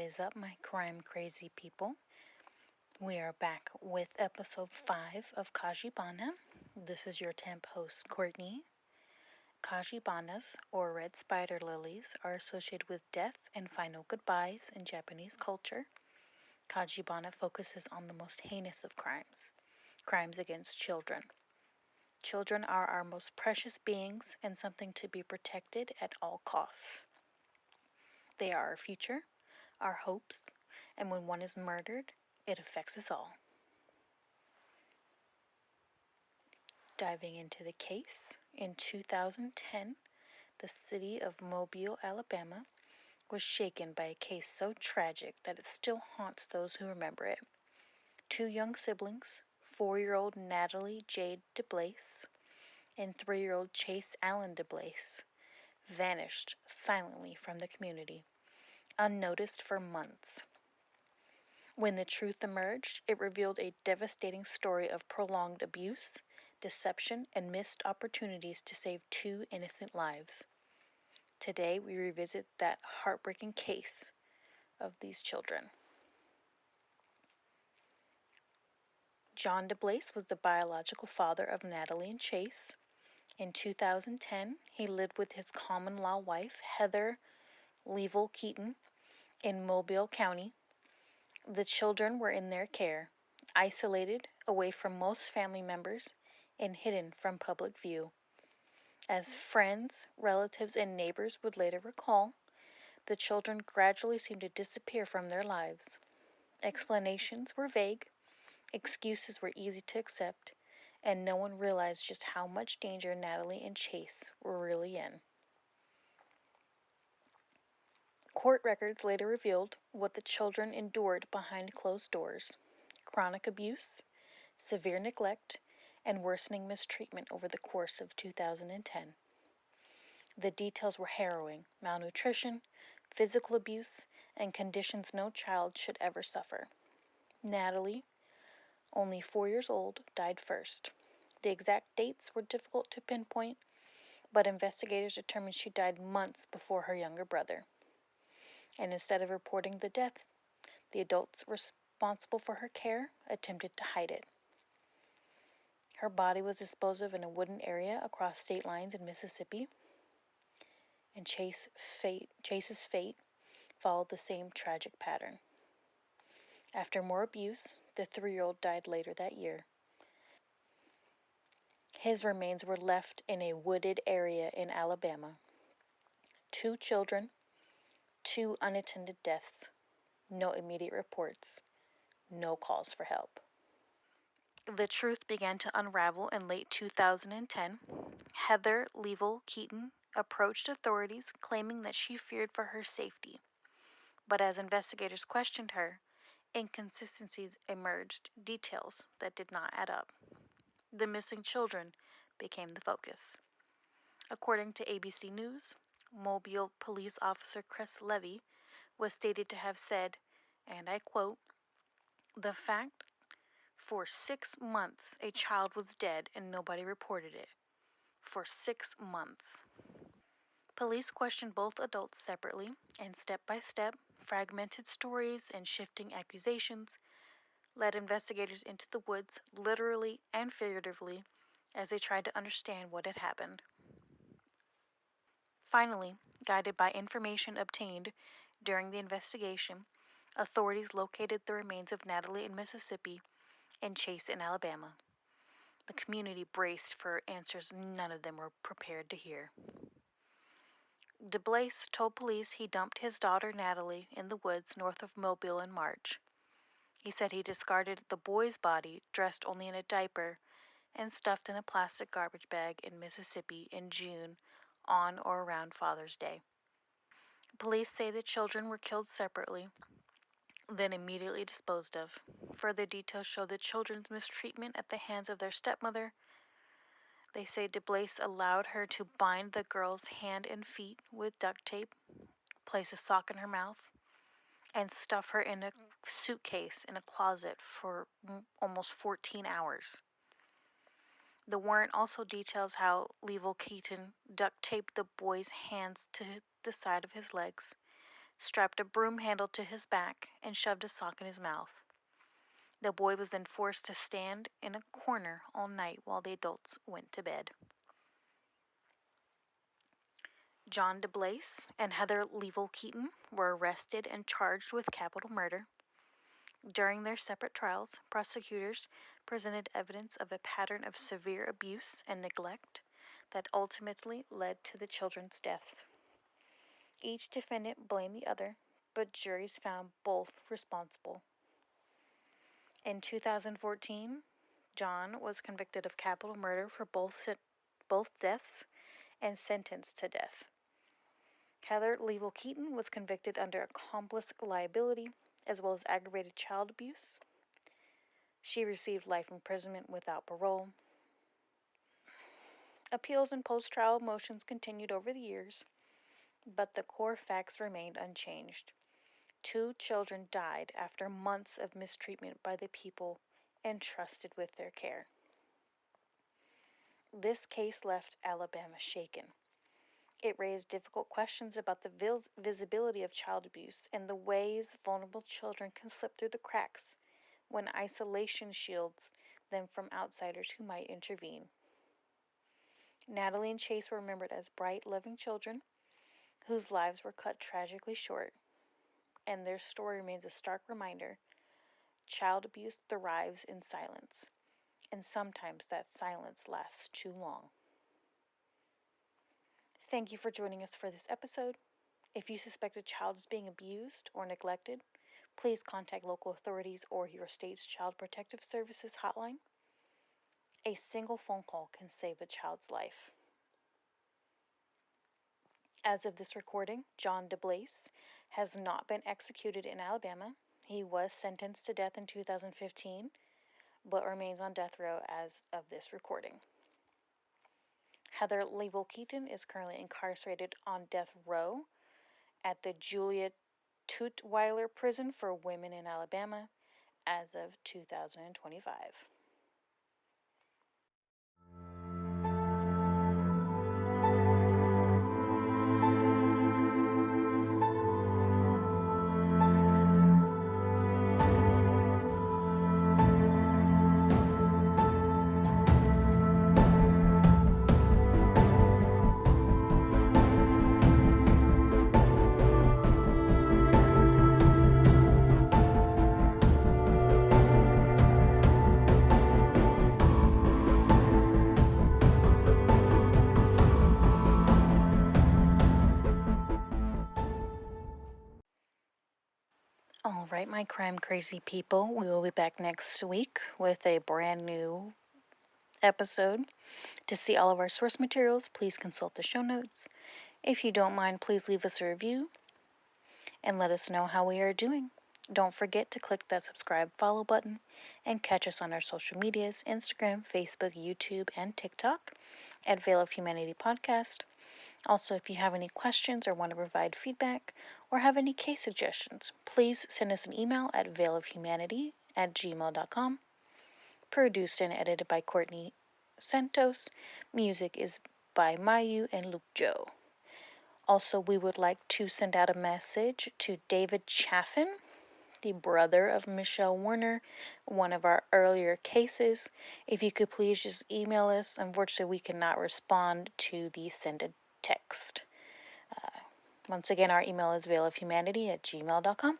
is up, my crime crazy people? We are back with episode 5 of Kajibana. This is your temp host, Courtney. Kajibanas, or red spider lilies, are associated with death and final goodbyes in Japanese culture. Kajibana focuses on the most heinous of crimes against children. Children are our most precious beings and something to be protected at all costs. They are our future, our hopes, and when one is murdered, it affects us all. Diving into the case, in 2010, the city of Mobile, Alabama, was shaken by a case so tragic that it still haunts those who remember it. 2 young siblings, 4-year-old Natalie Jade DeBlase and 3-year-old Chase Allen DeBlase, vanished silently from the community, unnoticed for months. When the truth emerged, it revealed a devastating story of prolonged abuse, deception, and missed opportunities to save 2 innocent lives. Today, we revisit that heartbreaking case of these children. John DeBlase was the biological father of Natalie and Chase. In 2010, he lived with his common-law wife, Heather Leavell Keaton, in Mobile County. The children were in their care, isolated, away from most family members, and hidden from public view. As friends, relatives, and neighbors would later recall, the children gradually seemed to disappear from their lives. Explanations were vague, excuses were easy to accept, and no one realized just how much danger Natalie and Chase were really in. Court records later revealed what the children endured behind closed doors: chronic abuse, severe neglect, and worsening mistreatment over the course of 2010. The details were harrowing: malnutrition, physical abuse, and conditions no child should ever suffer. Natalie, only 4 years old, died first. The exact dates were difficult to pinpoint, but investigators determined she died months before her younger brother. And instead of reporting the death, the adults responsible for her care attempted to hide it. Her body was disposed of in a wooded area across state lines in Mississippi, and Chase's fate followed the same tragic pattern. After more abuse, the 3-year-old died later that year. His remains were left in a wooded area in Alabama. 2 children, 2 unattended deaths, no immediate reports, no calls for help. The truth began to unravel in late 2010. Heather Leavell Keaton approached authorities claiming that she feared for her safety. But as investigators questioned her, inconsistencies emerged, details that did not add up. The missing children became the focus. According to ABC News, Mobile police officer Chris Levy was stated to have said, and I quote, "The fact for 6 months a child was dead and nobody reported it. For 6 months." Police questioned both adults separately, and step by step, fragmented stories and shifting accusations led investigators into the woods, literally and figuratively, as they tried to understand what had happened. Finally, guided by information obtained during the investigation, authorities located the remains of Natalie in Mississippi and Chase in Alabama. The community braced for answers none of them were prepared to hear. DeBlase told police he dumped his daughter Natalie in the woods north of Mobile in March. He said he discarded the boy's body, dressed only in a diaper, and stuffed in a plastic garbage bag in Mississippi in June, on or around Father's Day. Police say the children were killed separately, then immediately disposed of. Further details show the children's mistreatment at the hands of their stepmother. They say DeBlase allowed her to bind the girl's hand and feet with duct tape, place a sock in her mouth, and stuff her in a suitcase in a closet for almost 14 hours. The warrant also details how Leavell Keaton duct taped the boy's hands to the side of his legs, strapped a broom handle to his back, and shoved a sock in his mouth. The boy was then forced to stand in a corner all night while the adults went to bed. John DeBlase and Heather Leavell-Keaton were arrested and charged with capital murder. During their separate trials, prosecutors presented evidence of a pattern of severe abuse and neglect that ultimately led to the children's deaths. Each defendant blamed the other, but juries found both responsible. In 2014, John was convicted of capital murder for both deaths and sentenced to death. Heather Leavell-Keaton was convicted under accomplice liability as well as aggravated child abuse. She received life imprisonment without parole. Appeals and post-trial motions continued over the years, but the core facts remained unchanged. 2 children died after months of mistreatment by the people entrusted with their care. This case left Alabama shaken. It raised difficult questions about the visibility of child abuse and the ways vulnerable children can slip through the cracks when isolation shields them from outsiders who might intervene. Natalie and Chase were remembered as bright, loving children whose lives were cut tragically short, and their story remains a stark reminder: child abuse thrives in silence, and sometimes that silence lasts too long. Thank you for joining us for this episode. If you suspect a child is being abused or neglected, please contact local authorities or your state's Child Protective Services hotline. A single phone call can save a child's life. As of this recording, John DeBlase has not been executed in Alabama. He was sentenced to death in 2015, but remains on death row as of this recording. Heather Leavell-Keaton is currently incarcerated on death row at the Julia Tutwiler Prison for Women in Alabama as of 2025. All right, my crime crazy people, we will be back next week with a brand new episode. To see all of our source materials, please consult the show notes. If you don't mind, please leave us a review and let us know how we are doing. Don't forget to click that subscribe follow button and catch us on our social medias: Instagram, Facebook, YouTube, and TikTok at Veil of Humanity Podcast. Also, if you have any questions or want to provide feedback or have any case suggestions, please send us an email at veilofhumanity@gmail.com. Produced and edited by Courtney Santos. Music is by Myuu and Lucjo. Also, we would like to send out a message to David Chaffin, the brother of Michelle Warner, one of our earlier cases. If you could please just email us. Unfortunately, we cannot respond to the sended text. Once again, our email is veilofhumanity@gmail.com.